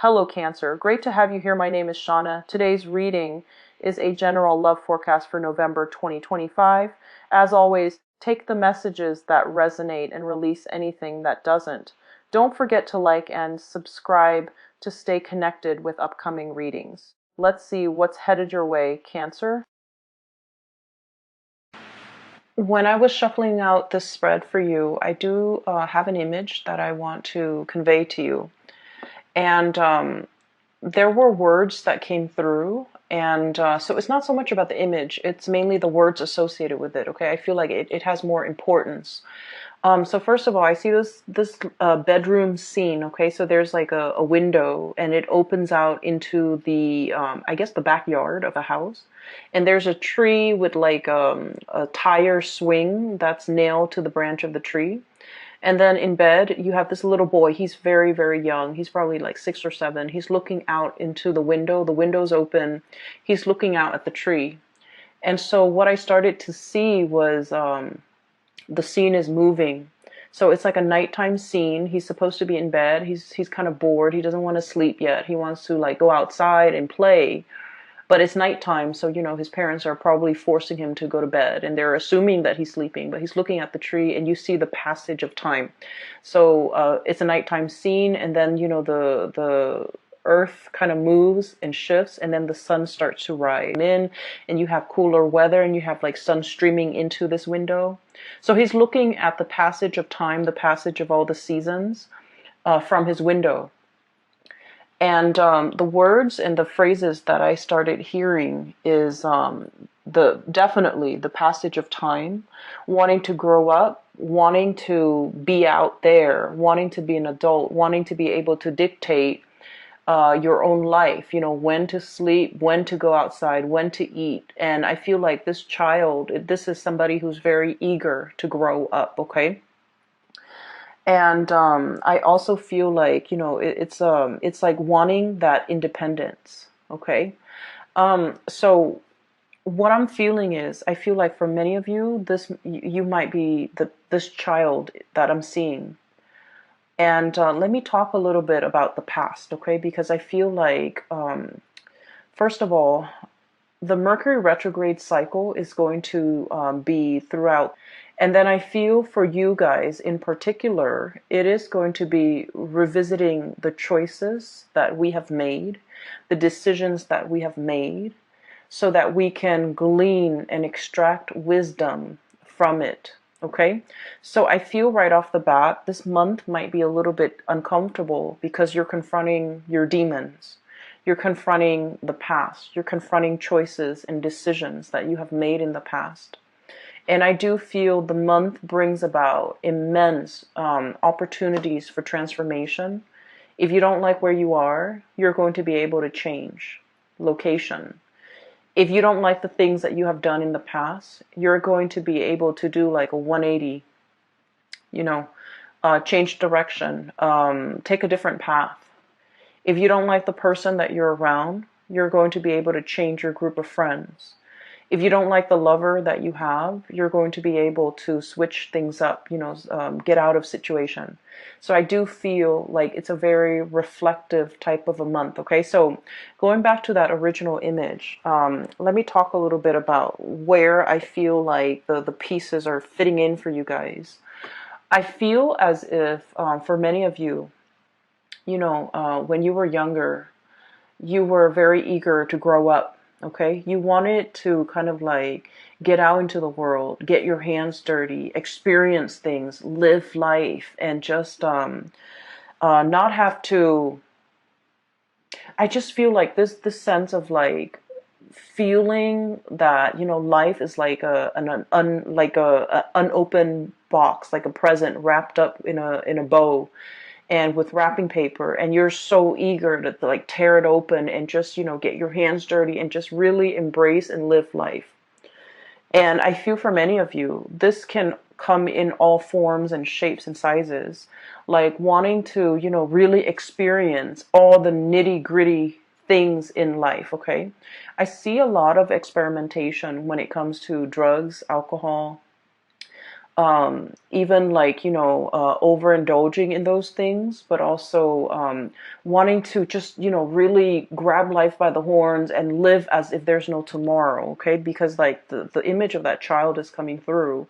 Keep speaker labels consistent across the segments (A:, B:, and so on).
A: Hello Cancer, great to have you here. My name is Shauna. Today's reading is a general love forecast for November 2025. As always, take the messages that resonate and release anything that doesn't. Don't forget to like and subscribe to stay connected with upcoming readings. Let's see what's headed your way, Cancer. When I was shuffling out this spread for you, I do have an image that I want to convey to you. And there were words that came through. And so it's not so much about the image, it's mainly the words associated with it, okay? I feel like it has more importance. So first of all, I see this bedroom scene, okay? So there's like a window and it opens out into the, I guess the backyard of a house. And there's a tree with like a tire swing that's nailed to the branch of the tree. And then in bed, you have this little boy. He's very, very young. He's probably like 6 or 7. He's looking out into the window. The window's open. He's looking out at the tree. And so what I started to see was the scene is moving. So it's like a nighttime scene. He's supposed to be in bed. He's kind of bored. He doesn't want to sleep yet. He wants to like go outside and play. But it's nighttime, so, you know, his parents are probably forcing him to go to bed, and they're assuming that he's sleeping, but he's looking at the tree, and you see the passage of time. So it's a nighttime scene, and then, you know, the earth kind of moves and shifts, and then the sun starts to rise in, and you have cooler weather, and you have like sun streaming into this window. So he's looking at the passage of time, the passage of all the seasons from his window. And the words and the phrases that I started hearing is definitely the passage of time, wanting to grow up, wanting to be out there, wanting to be an adult, wanting to be able to dictate your own life, you know, when to sleep, when to go outside, when to eat. And I feel like this child, this is somebody who's very eager to grow up, okay? And I also feel like, you know, it's like wanting that independence, okay? So what I'm feeling is, I feel like for many of you, you might be this child that I'm seeing. And let me talk a little bit about the past, okay? Because I feel like, first of all, the Mercury retrograde cycle is going to be throughout. And then I feel for you guys in particular, it is going to be revisiting the choices that we have made, the decisions that we have made, so that we can glean and extract wisdom from it. Okay? So I feel right off the bat, this month might be a little bit uncomfortable because you're confronting your demons. You're confronting the past. You're confronting choices and decisions that you have made in the past. And I do feel the month brings about immense opportunities for transformation. If you don't like where you are, you're going to be able to change location. If you don't like the things that you have done in the past, you're going to be able to do like a 180, you know, change direction, take a different path. If you don't like the person that you're around, you're going to be able to change your group of friends. If you don't like the lover that you have, you're going to be able to switch things up, you know, get out of situation. So I do feel like it's a very reflective type of a month, okay? So going back to that original image, let me talk a little bit about where I feel like the pieces are fitting in for you guys. I feel as if for many of you, you know, when you were younger, you were very eager to grow up, okay? You wanted to kind of like get out into the world, get your hands dirty, experience things, live life, and just not have to... I just feel like this sense of like feeling that, you know, life is like an unopened box, like a present wrapped up in a bow, and with wrapping paper, and you're so eager to like tear it open and just, you know, get your hands dirty and just really embrace and live life. And I feel for many of you, this can come in all forms and shapes and sizes, like wanting to, you know, really experience all the nitty-gritty things in life, okay? I see a lot of experimentation when it comes to drugs, alcohol, even like, overindulging in those things, but also wanting to just, really grab life by the horns and live as if there's no tomorrow. Okay, because like the image of that child is coming through.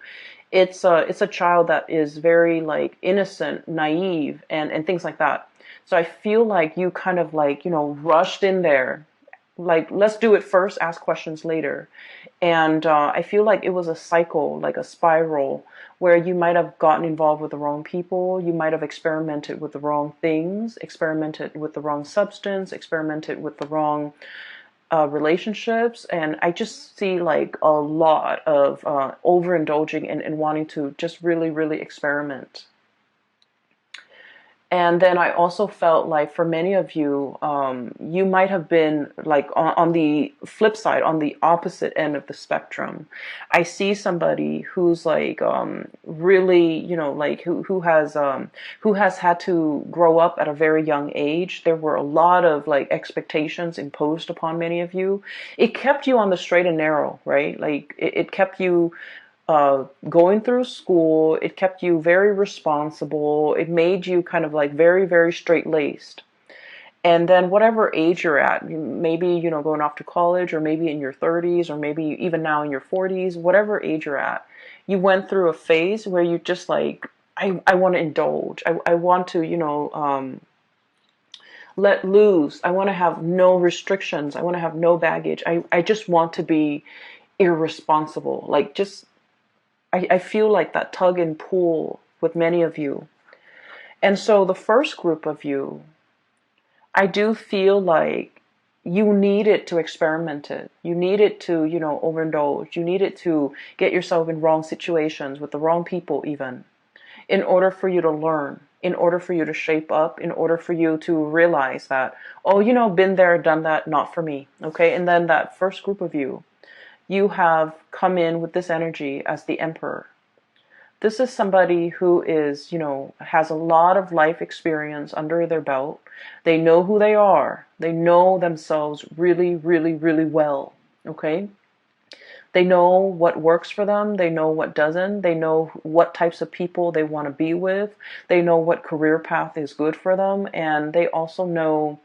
A: It's a child that is very like innocent, naive, and things like that. So I feel like you kind of like, rushed in there, like, let's do it first, ask questions later. And I feel like it was a cycle, like a spiral, where you might have gotten involved with the wrong people, you might have experimented with the wrong things, experimented with the wrong substance, experimented with the wrong relationships. And I just see like a lot of overindulging and wanting to just really, really experiment. And then I also felt like for many of you, you might have been like on the flip side, on the opposite end of the spectrum. I see somebody who's like really, like who has had to grow up at a very young age. There were a lot of like expectations imposed upon many of you. It kept you on the straight and narrow, right? Like it kept you going through school. It kept you very responsible. It made you kind of like very, very straight laced. And then whatever age you're at, maybe, going off to college, or maybe in your 30s, or maybe even now in your 40s, whatever age you're at, you went through a phase where you just like, I want to indulge. I want to, let loose. I want to have no restrictions. I want to have no baggage. I just want to be irresponsible. Like just I feel like that tug and pull with many of you. And so the first group of you, I do feel like you needed to experiment it. You needed to, overindulge. You needed to get yourself in wrong situations with the wrong people even, in order for you to learn, in order for you to shape up, in order for you to realize that, oh, been there, done that, not for me. Okay. And then that first group of you have come in with this energy as the Emperor. This is somebody who is, has a lot of life experience under their belt. They know who they are. They know themselves really, really, really well. Okay? They know what works for them. They know what doesn't. They know what types of people they want to be with. They know what career path is good for them. And they also know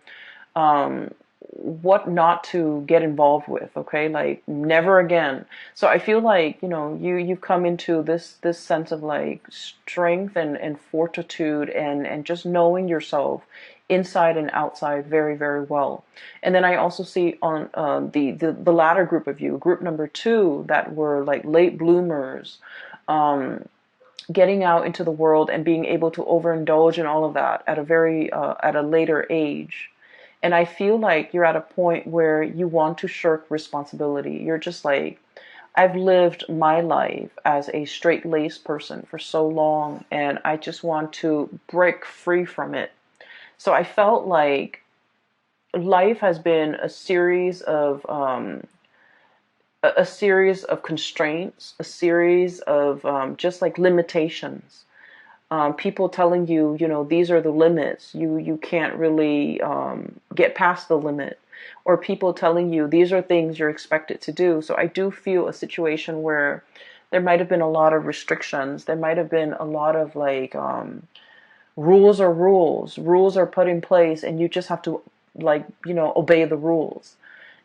A: what not to get involved with. Okay, like never again. So I feel like you've come into this sense of like strength and fortitude and just knowing yourself inside and outside very, very well. And then I also see on the latter group of you, group number 2, that were like late bloomers, getting out into the world and being able to overindulge in all of that at a very at a later age. And I feel like you're at a point where you want to shirk responsibility. You're just like, I've lived my life as a straight-laced person for so long, and I just want to break free from it. So I felt like life has been a series of constraints, a series of just like limitations. People telling you, these are the limits. You can't really get past the limit. Or people telling you these are things you're expected to do. So I do feel a situation where there might have been a lot of restrictions. There might have been a lot of like rules are rules. Rules are put in place, and you just have to like obey the rules.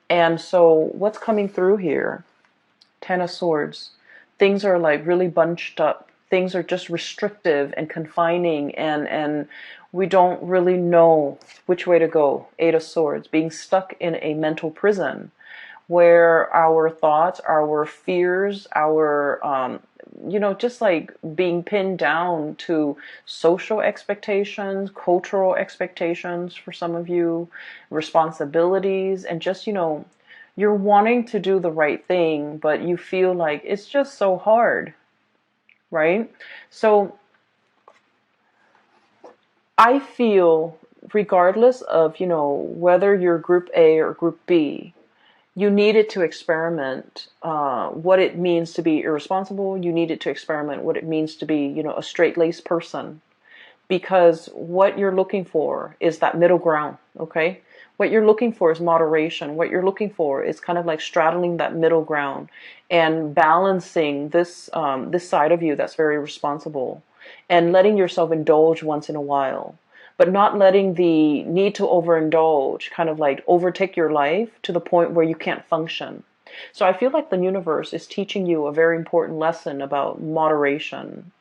A: And so what's coming through here? Ten of Swords. Things are like really bunched up. Things are just restrictive and confining, and we don't really know which way to go. Eight of Swords, being stuck in a mental prison where our thoughts, our fears, our just like being pinned down to social expectations, cultural expectations for some of you, responsibilities, and just you're wanting to do the right thing, but you feel like it's just so hard. Right? So I feel regardless of, whether you're group A or group B, you needed to experiment what it means to be irresponsible. You needed to experiment what it means to be, a straight-laced person. because what you're looking for is that middle ground, okay? What you're looking for is moderation. What you're looking for is kind of like straddling that middle ground and balancing this side of you that's very responsible, and letting yourself indulge once in a while, but not letting the need to overindulge kind of like overtake your life to the point where you can't function. So I feel like the universe is teaching you a very important lesson about moderation,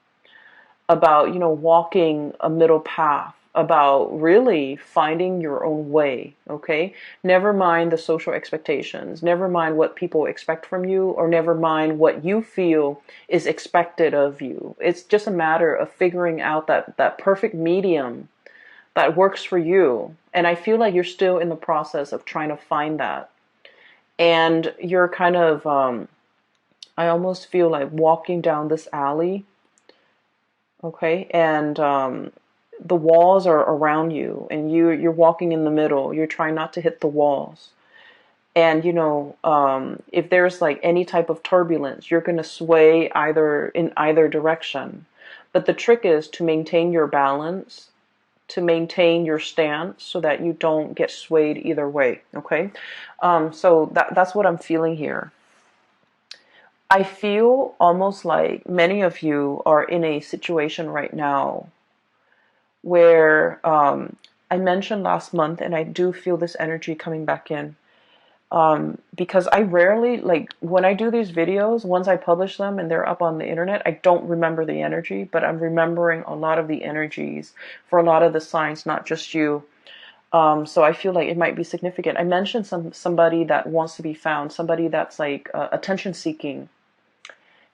A: about, walking a middle path, about really finding your own way, okay? Never mind the social expectations, never mind what people expect from you, or never mind what you feel is expected of you. It's just a matter of figuring out that perfect medium that works for you. And I feel like you're still in the process of trying to find that. And you're kind of, I almost feel like walking down this alley, okay? And the walls are around you, and you're walking in the middle. You're trying not to hit the walls. And if there's like any type of turbulence, you're going to sway either in either direction. But the trick is to maintain your balance, to maintain your stance, so that you don't get swayed either way. Okay, so that's what I'm feeling here. I feel almost like many of you are in a situation right now where I mentioned last month, and I do feel this energy coming back in. Because I rarely, like, when I do these videos, once I publish them and they're up on the internet, I don't remember the energy, but I'm remembering a lot of the energies for a lot of the signs, not just you. So I feel like it might be significant. I mentioned somebody that wants to be found, somebody that's like attention seeking.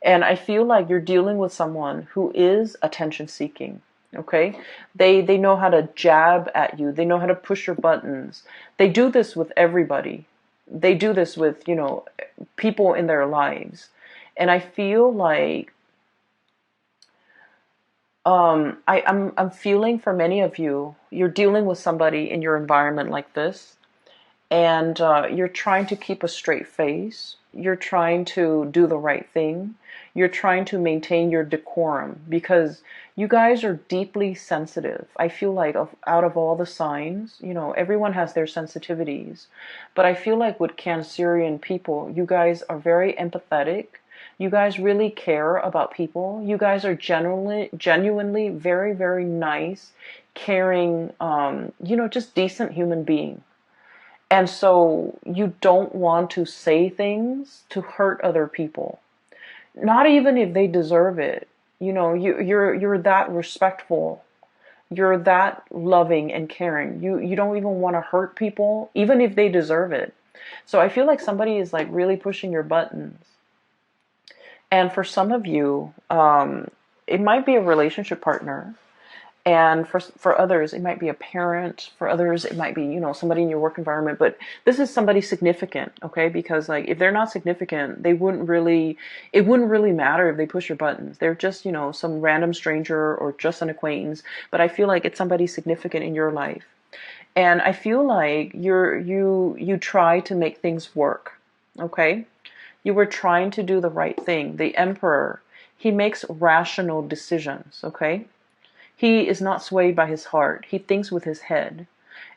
A: And I feel like you're dealing with someone who is attention seeking. Okay, they know how to jab at you. They know how to push your buttons. They do this with everybody. They do this with, people in their lives. And I feel like I'm feeling for many of you, you're dealing with somebody in your environment like this, and you're trying to keep a straight face. You're trying to do the right thing. You're trying to maintain your decorum, because you guys are deeply sensitive. I feel like out of all the signs, everyone has their sensitivities. But I feel like with Cancerian people, you guys are very empathetic. You guys really care about people. You guys are genuinely very, very nice, caring, just decent human being. And so you don't want to say things to hurt other people, not even if they deserve it. You're that respectful. You're that loving and caring. You don't even want to hurt people, even if they deserve it. So I feel like somebody is like really pushing your buttons. And for some of you, it might be a relationship partner. And for others, it might be a parent. For others, it might be, somebody in your work environment. But this is somebody significant, okay? Because like, if they're not significant, it wouldn't really matter if they push your buttons. They're just, some random stranger or just an acquaintance. But I feel like it's somebody significant in your life. And I feel like you try to make things work, okay? You were trying to do the right thing. The Emperor, he makes rational decisions, okay? He is not swayed by his heart. He thinks with his head.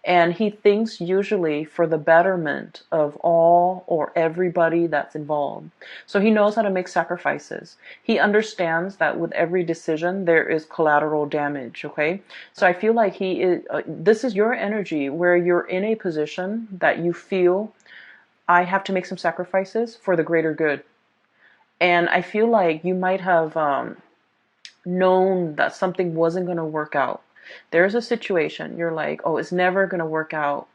A: And he thinks usually for the betterment of all or everybody that's involved. So he knows how to make sacrifices. He understands that with every decision, there is collateral damage, okay? So I feel like this is your energy where you're in a position that you feel, I have to make some sacrifices for the greater good. And I feel like you might have known that something wasn't going to work out. There's a situation, you're like, oh, it's never going to work out.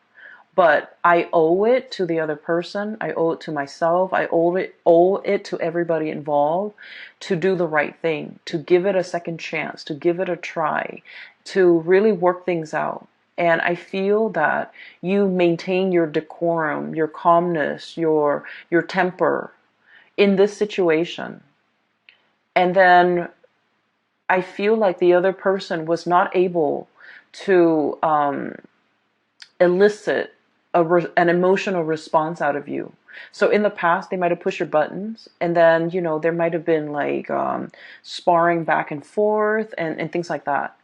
A: But I owe it to the other person. I owe it to myself. I owe it to everybody involved to do the right thing, to give it a second chance, to give it a try, to really work things out. And I feel that you maintain your decorum, your calmness, your temper in this situation. And then I feel like the other person was not able to elicit an emotional response out of you. So in the past, they might have pushed your buttons, and then, there might have been like sparring back and forth and things like that.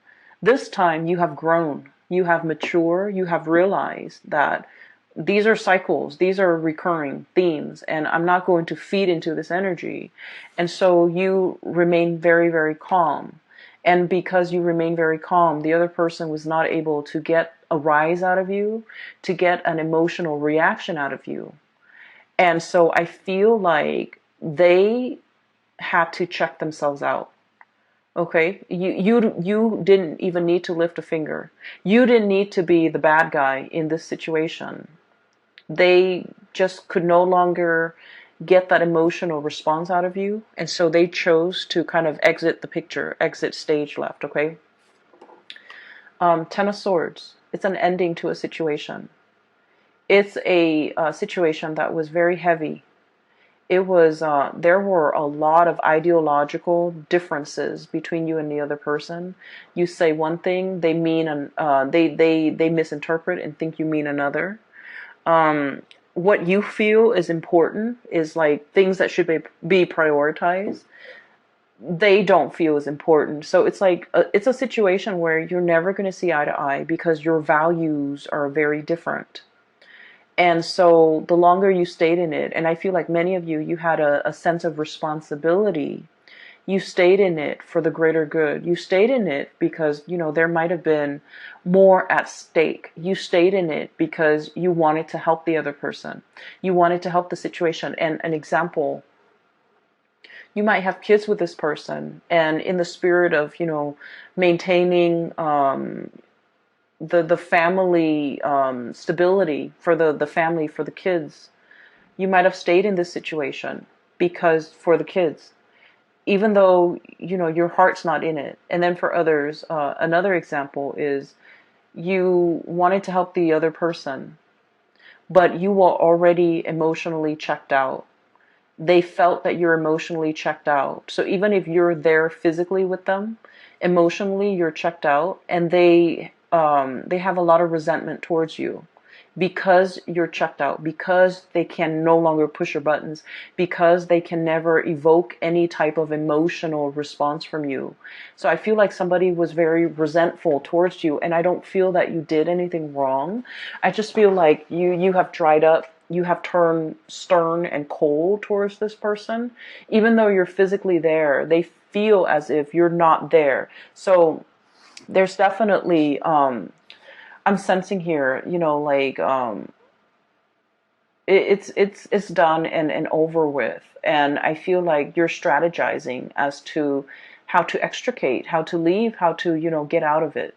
A: This time you have grown, you have matured, you have realized that these are cycles, these are recurring themes, and I'm not going to feed into this energy. And so you remain very, very calm. And because you remain very calm, the other person was not able to get a rise out of you, to get an emotional reaction out of you. And so I feel like they had to check themselves out. Okay, you didn't even need to lift a finger. You didn't need to be the bad guy in this situation. They just could no longer get that emotional response out of you, and so they chose to kind of exit the picture, exit stage left. Okay. Ten of Swords. It's an ending to a situation. It's a situation that was very heavy. It was there were a lot of ideological differences between you and the other person. You say one thing, they mean they misinterpret and think you mean another. What you feel is important is like things that should be prioritized. They don't feel is important. So it's like it's a situation where you're never going to see eye to eye because your values are very different. And so the longer you stayed in it, and I feel like many of you, you had a sense of responsibility. You stayed in it for the greater good. You stayed in it because, you know, there might have been more at stake. You stayed in it because you wanted to help the other person. You wanted to help the situation. And an example, you might have kids with this person, and in the spirit of, you know, maintaining the family stability for the family, for the kids, you might have stayed in this situation because for the kids, even though, you know, your heart's not in it. And then for others, another example is you wanted to help the other person, but you were already emotionally checked out. They felt that you're emotionally checked out. So even if you're there physically with them, emotionally you're checked out, and they have a lot of resentment towards you because you're checked out, because they can no longer push your buttons, because they can never evoke any type of emotional response from you. So I feel like somebody was very resentful towards you, and I don't feel that you did anything wrong. I just feel like you have dried up. You have turned stern and cold towards this person. Even though you're physically there, they feel as if you're not there. So there's definitely I'm sensing here, you know, like it's done and over with, and I feel like you're strategizing as to how to extricate, how to leave, how to, you know, get out of it.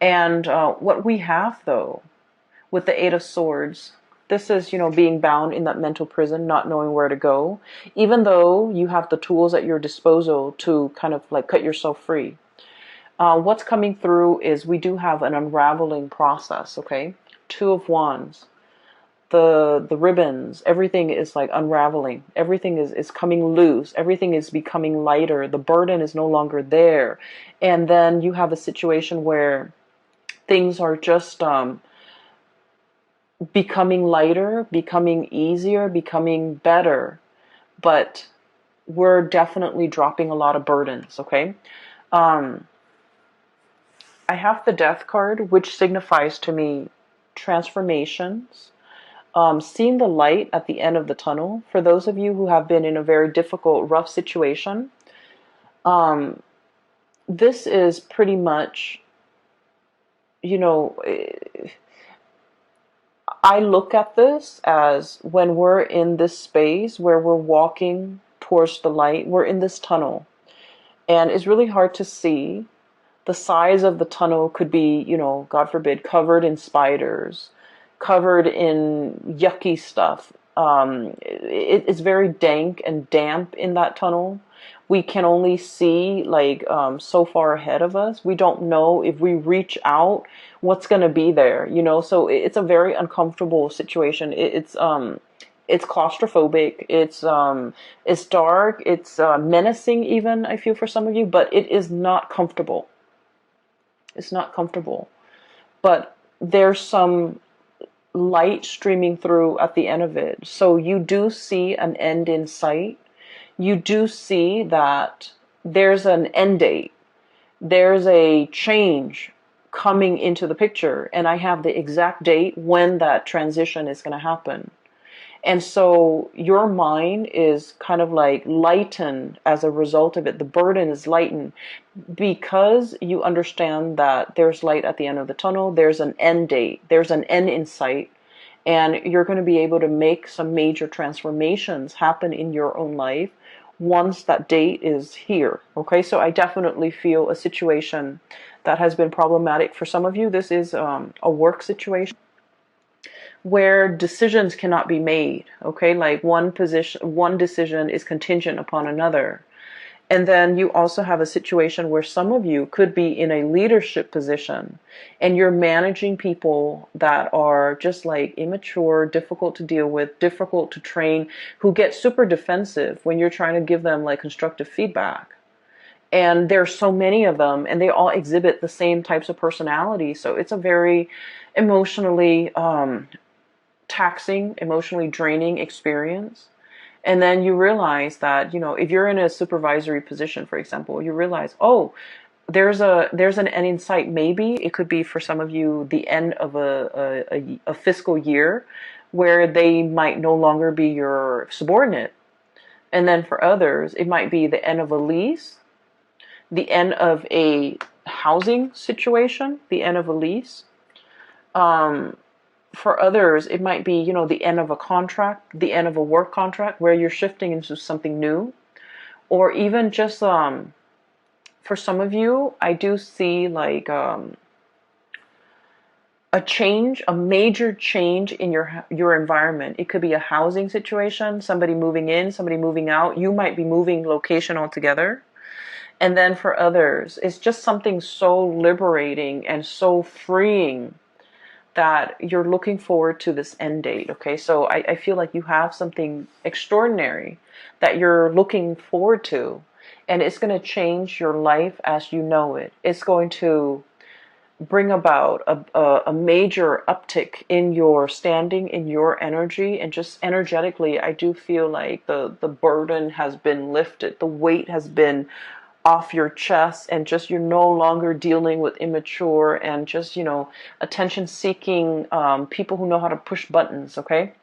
A: And what we have though with the Eight of Swords, this is, you know, being bound in that mental prison, not knowing where to go, even though you have the tools at your disposal to kind of like cut yourself free. What's coming through is we do have an unraveling process, okay? Two of Wands. The ribbons, everything is like unraveling. Everything is coming loose. Everything is becoming lighter. The burden is no longer there. And then you have a situation where things are just becoming lighter, becoming easier, becoming better. But we're definitely dropping a lot of burdens, okay? I have the Death card, which signifies to me transformations, seeing the light at the end of the tunnel. For those of you who have been in a very difficult, rough situation, this is pretty much, you know, I look at this as when we're in this space where we're walking towards the light, we're in this tunnel, and it's really hard to see. The size of the tunnel could be, you know, God forbid, covered in spiders, covered in yucky stuff. It's very dank and damp in that tunnel. We can only see like so far ahead of us. We don't know if we reach out what's going to be there, you know. So it's a very uncomfortable situation. It's claustrophobic. It's dark. It's menacing even, I feel, for some of you, but it is not comfortable. It's not comfortable, but there's some light streaming through at the end of it. So you do see an end in sight. You do see that there's an end date. there's a change coming into the picture, and I have the exact date when that transition is going to happen. And so your mind is kind of like lightened as a result of it. The burden is lightened because you understand that there's light at the end of the tunnel. There's an end date. There's an end in sight. And you're going to be able to make some major transformations happen in your own life once that date is here. Okay, so I definitely feel a situation that has been problematic for some of you. This is a work situation where decisions cannot be made. Okay, like one decision is contingent upon another. And then you also have a situation where some of you could be in a leadership position and you're managing people that are just like immature, difficult to deal with, difficult to train, who get super defensive when you're trying to give them like constructive feedback. And there's so many of them and they all exhibit the same types of personality. So it's a very emotionally taxing, emotionally draining experience. And then you realize that, if you're in a supervisory position, for example, you realize, oh, there's an end in sight. Maybe it could be for some of you the end of a fiscal year where they might no longer be your subordinate. And then for others, it might be the end of a lease, the end of a housing situation, the end of a lease. For others, it might be, the end of a contract, the end of a work contract where you're shifting into something new. Or even just, for some of you, I do see like a change, a major change in your environment. It could be a housing situation, somebody moving in, somebody moving out. You might be moving location altogether. And then for others, it's just something so liberating and so freeing that you're looking forward to this end date. Okay, so I feel like you have something extraordinary that you're looking forward to, and it's going to change your life as you know it. It's going to bring about a major uptick in your standing, in your energy, and just energetically, I do feel like the burden has been lifted, the weight has been off your chest, and just you're no longer dealing with immature and just attention seeking people who know how to push buttons. Okay,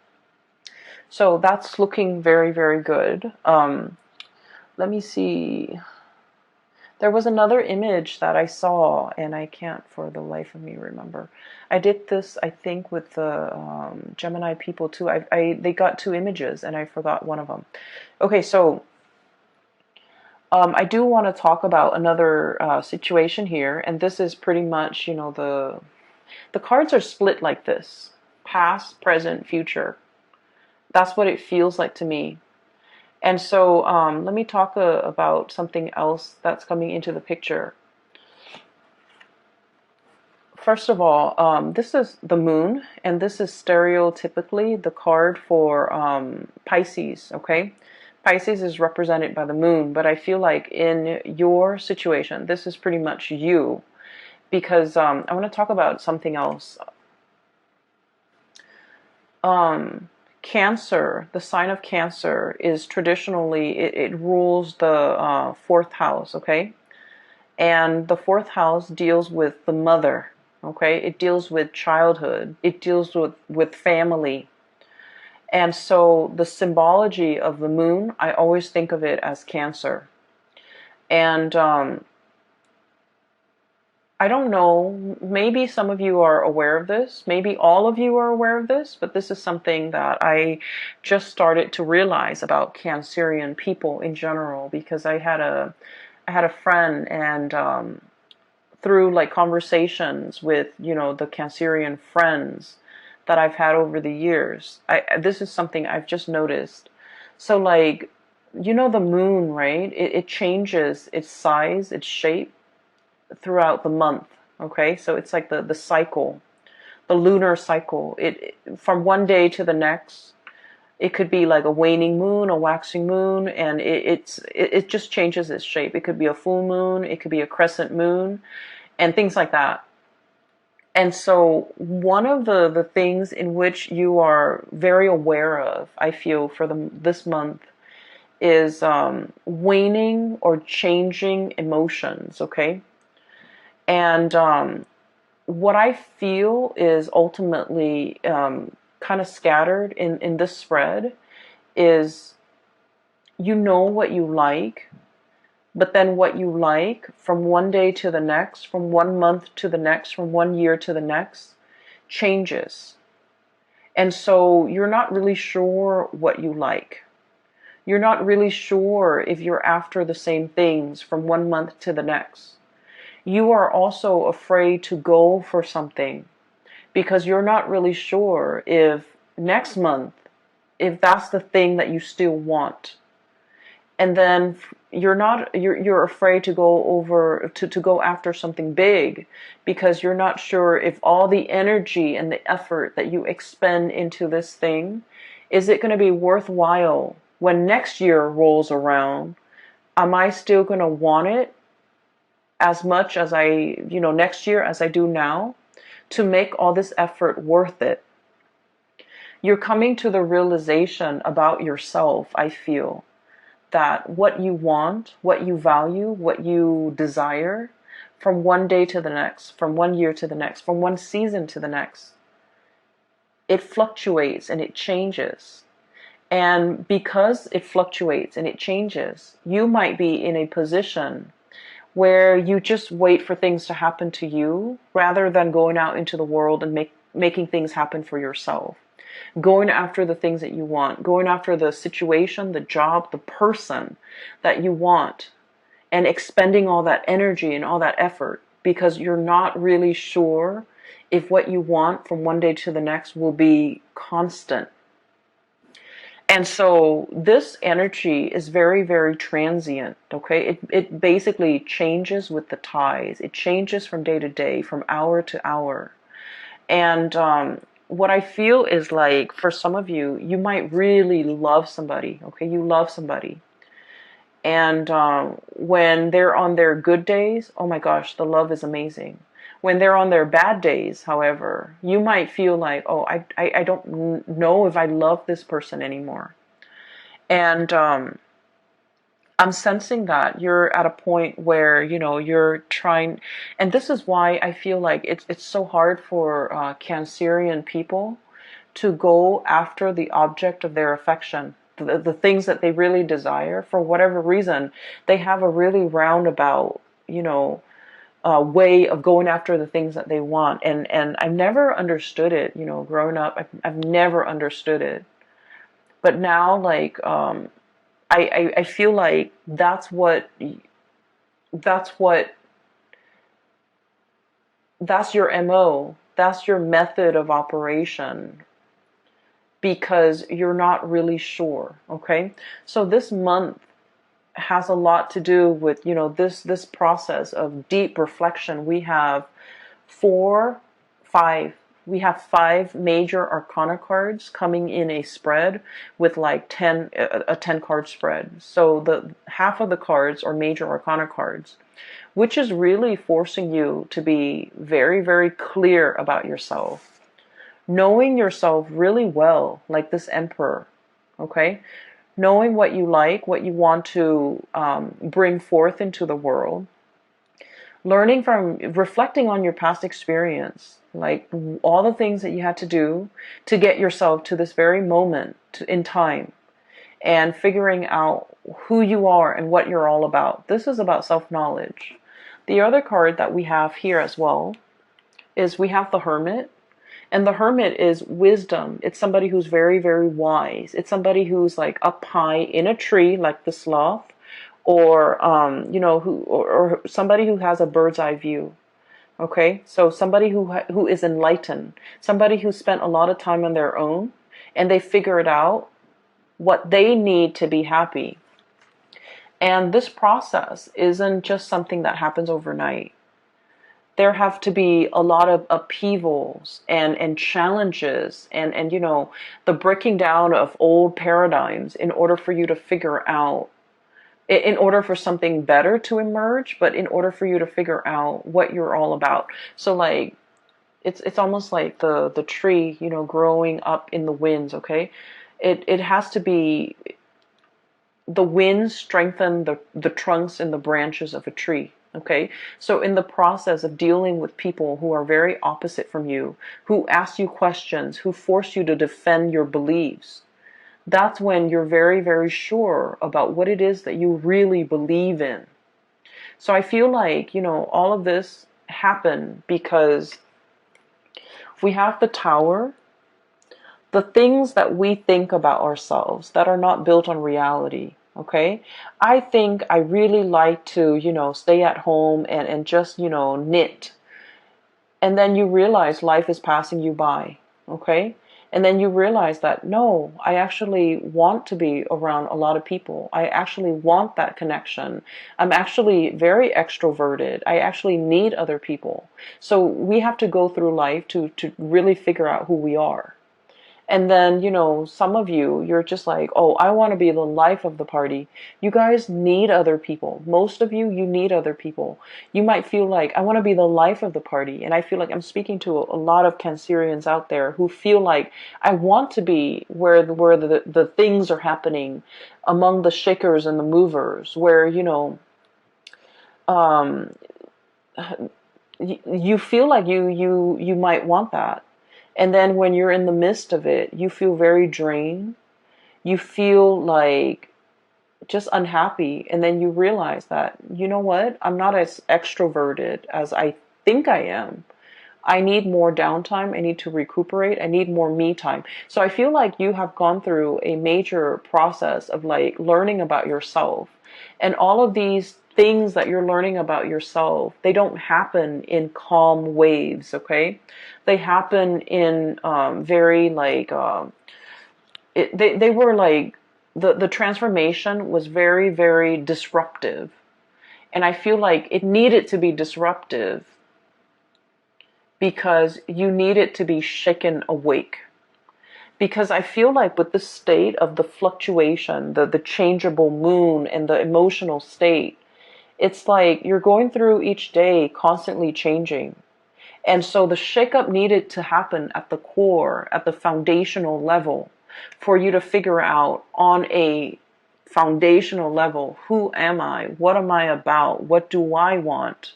A: so that's looking very, very good. Let me see, there was another image that I saw and I can't for the life of me remember. I did this, I think, with the Gemini people too. They got two images and I forgot one of them. Okay, so I do want to talk about another situation here, and this is pretty much, the cards are split like this: past, present, future. That's what it feels like to me. And so let me talk about something else that's coming into the picture. First of all, this is the moon, and this is stereotypically the card for Pisces, okay? Pisces is represented by the moon, but I feel like in your situation, this is pretty much you, because I want to talk about something else. Cancer, the sign of Cancer is traditionally, it rules the fourth house, okay? And the fourth house deals with the mother, okay? It deals with childhood. It deals with family. And so the symbology of the moon, I always think of it as Cancer. And I don't know, maybe some of you are aware of this. Maybe all of you are aware of this, but this is something that I just started to realize about Cancerian people in general, because I had a friend, and through like conversations with, the Cancerian friends that I've had over the years, this is something I've just noticed. So like, the moon, right? It changes its size, its shape throughout the month. Okay, so it's like the cycle, the lunar cycle. It from one day to the next, it could be like a waning moon, a waxing moon, and it just changes its shape. It could be a full moon, it could be a crescent moon, and things like that. And so one of the things in which you are very aware of, I feel, for this month is waning or changing emotions, okay? And what I feel is ultimately kind of scattered in this spread is, you know what you like, but then what you like from one day to the next, from 1 month to the next, from 1 year to the next, changes. And so you're not really sure what you like. You're not really sure if you're after the same things from 1 month to the next. You are also afraid to go for something because you're not really sure if next month, if that's the thing that you still want. And then you're afraid to go over to go after something big because you're not sure if all the energy and the effort that you expend into this thing, is it going to be worthwhile when next year rolls around? Am I still going to want it as much as next year as I do now, to make all this effort worth it? You're coming to the realization about yourself, I feel, that what you want, what you value, what you desire, from one day to the next, from 1 year to the next, from one season to the next, it fluctuates and it changes. And because it fluctuates and it changes, you might be in a position where you just wait for things to happen to you rather than going out into the world and making things happen for yourself. Going after the things that you want, going after the situation, the job, the person that you want, and expending all that energy and all that effort because you're not really sure if what you want from one day to the next will be constant. And so this energy is very, very transient, okay? It basically changes with the tides. It changes from day to day, from hour to hour. And what I feel is like, for some of you, you might really love somebody, okay? You love somebody. And when they're on their good days, oh my gosh, the love is amazing. When they're on their bad days, however, you might feel like, oh, I don't know if I love this person anymore. And I'm sensing that you're at a point where, you're trying, and this is why I feel like it's so hard for Cancerian people to go after the object of their affection, the things that they really desire. For whatever reason, they have a really roundabout, way of going after the things that they want. And I've never understood it, growing up. I've never understood it. But now, like, I feel like that's your MO. That's your method of operation, because you're not really sure. Okay. So this month has a lot to do with, this process of deep reflection. We have we have 5 major arcana cards coming in a spread with like 10 card spread. So the half of the cards are major arcana cards, which is really forcing you to be very, very clear about yourself, knowing yourself really well, like this Emperor. Okay. Knowing what you like, what you want to bring forth into the world, learning from, reflecting on your past experience, like all the things that you had to do to get yourself to this very moment in time, and figuring out who you are and what you're all about. This is about self-knowledge. The other card that we have here as well is we have the Hermit. And the Hermit is wisdom. It's somebody who's very, very wise. It's somebody who's like up high in a tree, like the sloth, or or somebody who has a bird's eye view. Okay, so somebody who is enlightened, somebody who spent a lot of time on their own, and they figured out what they need to be happy. And this process isn't just something that happens overnight. There have to be a lot of upheavals and challenges and the breaking down of old paradigms in order for you to figure out, in order for something better to emerge, but in order for you to figure out what you're all about. So like, it's almost like the tree, growing up in the winds, okay? It has to be, the winds strengthen the trunks and the branches of a tree. Okay, so in the process of dealing with people who are very opposite from you, who ask you questions, who force you to defend your beliefs, that's when you're very, very sure about what it is that you really believe in. So I feel like, all of this happened because we have the Tower, the things that we think about ourselves that are not built on reality. Okay, I think I really like to, stay at home and just, knit. And then you realize life is passing you by. Okay, and then you realize that no, I actually want to be around a lot of people. I actually want that connection. I'm actually very extroverted. I actually need other people. So we have to go through life to really figure out who we are. And then, some of you, you're just like, oh, I want to be the life of the party. You guys need other people. Most of you, you need other people. You might feel like, I want to be the life of the party. And I feel like I'm speaking to a lot of Cancerians out there who feel like, I want to be where the things are happening, among the shakers and the movers, where, um, you feel like you might want that. And then when you're in the midst of it, you feel very drained. You feel like just unhappy. And then you realize that, you know what? I'm not as extroverted as I think I am. I need more downtime. I need to recuperate. I need more me time. So I feel like you have gone through a major process of like learning about yourself. And all of these things that you're learning about yourself, they don't happen in calm waves, okay? They happen in very like, they were like, the transformation was very, very disruptive. And I feel like it needed to be disruptive because you need it to be shaken awake. Because I feel like with the state of the fluctuation, the changeable moon and the emotional state, it's like you're going through each day constantly changing. And so the shakeup needed to happen at the core, at the foundational level, for you to figure out on a foundational level, who am I? What am I about? What do I want?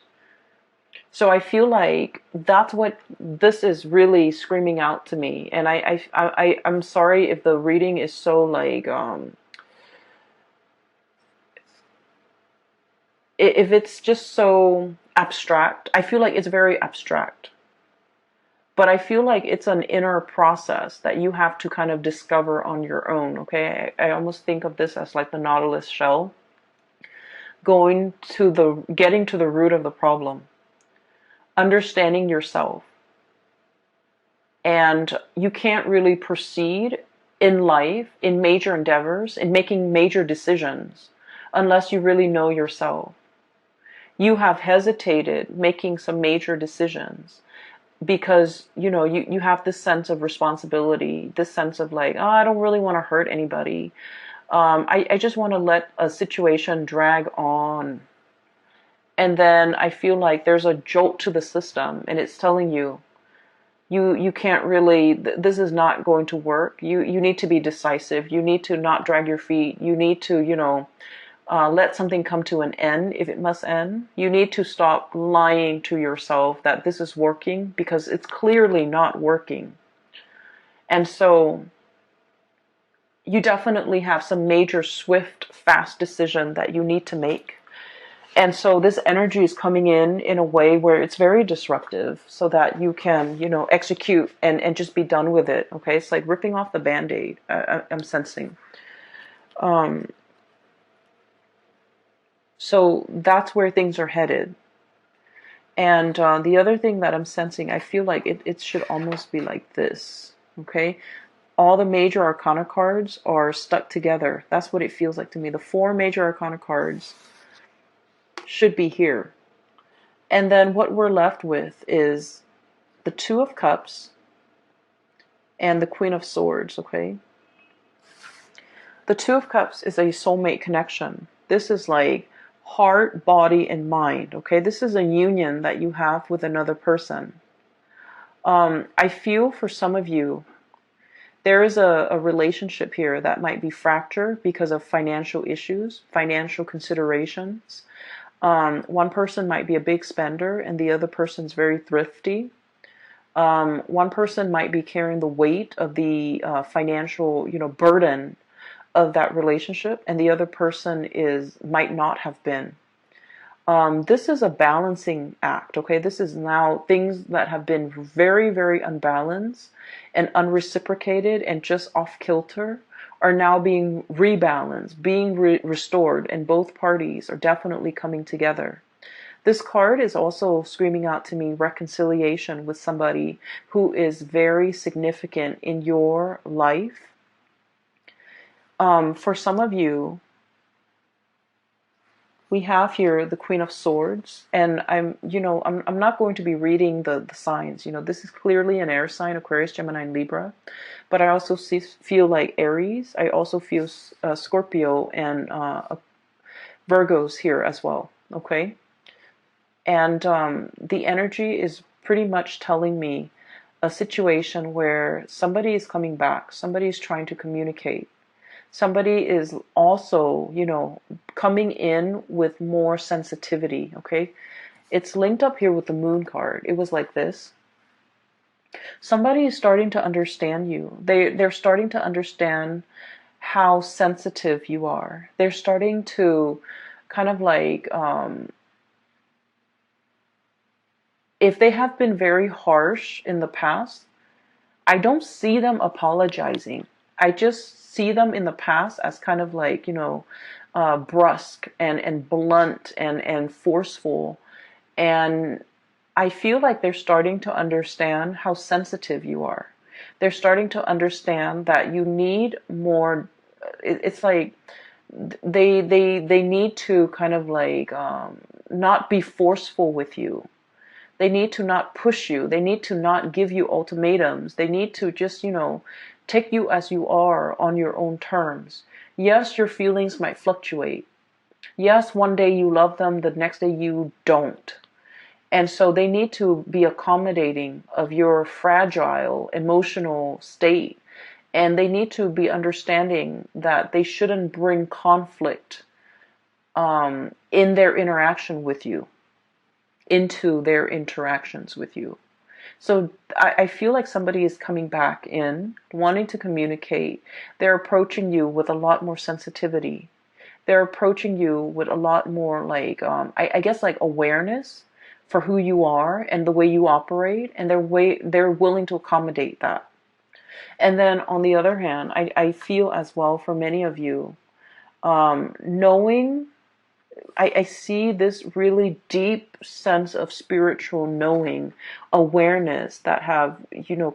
A: So I feel like that's what this is really screaming out to me. And I'm sorry if the reading is so like, if it's just so abstract. I feel like it's very abstract. But I feel like it's an inner process that you have to kind of discover on your own, okay? I almost think of this as like the Nautilus shell, getting to the root of the problem, understanding yourself. And you can't really proceed in life, in major endeavors, in making major decisions, unless you really know yourself. You have hesitated making some major decisions because, you have this sense of responsibility, this sense of like, oh, I don't really want to hurt anybody. I just want to let a situation drag on. And then I feel like there's a jolt to the system and it's telling you, you can't really, this is not going to work. You need to be decisive. You need to not drag your feet. You need to, let something come to an end if it must end. You need to stop lying to yourself that this is working because it's clearly not working. And so you definitely have some major, swift, fast decision that you need to make. And so this energy is coming in a way where it's very disruptive so that you can, execute and just be done with it. Okay. It's like ripping off the Band-Aid. I'm sensing. So that's where things are headed. And the other thing that I'm sensing, I feel like it should almost be like this. Okay. All the major arcana cards are stuck together. That's what it feels like to me. The 4 major arcana cards should be here. And then what we're left with is the 2 of Cups and the Queen of Swords, okay? The 2 of Cups is a soulmate connection. This is like heart, body, and mind, okay? This is a union that you have with another person. I feel for some of you, there is a relationship here that might be fractured because of financial issues, financial considerations. One person might be a big spender and the other person's very thrifty. One person might be carrying the weight of the financial, burden of that relationship, and the other person might not have been. This is a balancing act, okay? This is now things that have been very, very unbalanced and unreciprocated and just off kilter are now being rebalanced, being restored, and both parties are definitely coming together. This card is also screaming out to me reconciliation with somebody who is very significant in your life. For some of you, we have here the Queen of Swords, and I'm not going to be reading the signs. This is clearly an air sign, Aquarius, Gemini, and Libra, but I also feel like Aries. I also feel Scorpio and Virgos here as well. Okay, and the energy is pretty much telling me a situation where somebody is coming back, somebody is trying to communicate. Somebody is also, coming in with more sensitivity, okay? It's linked up here with the Moon card. It was like this. Somebody is starting to understand you. They're starting to understand how sensitive you are. They're starting to kind of like, if they have been very harsh in the past, I don't see them apologizing. I just see them in the past as kind of like, brusque and blunt and forceful. And I feel like they're starting to understand how sensitive you are. They're starting to understand that you need more. It's like they need to kind of like not be forceful with you. They need to not push you. They need to not give you ultimatums. They need to just, take you as you are on your own terms. Yes, your feelings might fluctuate. Yes, one day you love them, the next day you don't. And so they need to be accommodating of your fragile emotional state. And they need to be understanding that they shouldn't bring conflict in their interaction with you, into their interactions with you. So I feel like somebody is coming back in, wanting to communicate. They're approaching you with a lot more sensitivity. They're approaching you with a lot more like, I guess like awareness for who you are and the way you operate. And they're willing to accommodate that. And then on the other hand, I feel as well for many of you, knowing, I see this really deep sense of spiritual knowing, awareness that have,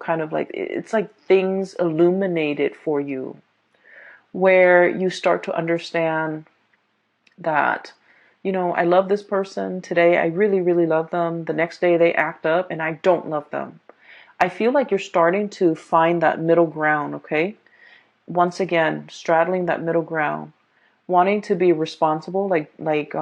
A: kind of like, it's like things illuminated for you, where you start to understand that, I love this person today. I really, really love them. The next day they act up and I don't love them. I feel like you're starting to find that middle ground, okay? Once again, straddling that middle ground, wanting to be responsible, like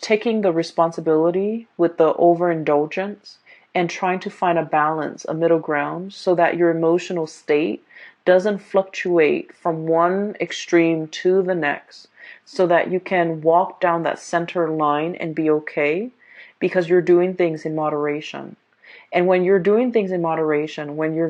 A: taking the responsibility with the overindulgence and trying to find a balance, a middle ground, so that your emotional state doesn't fluctuate from one extreme to the next, so that you can walk down that center line and be okay, because you're doing things in moderation. And when you're doing things in moderation, when you're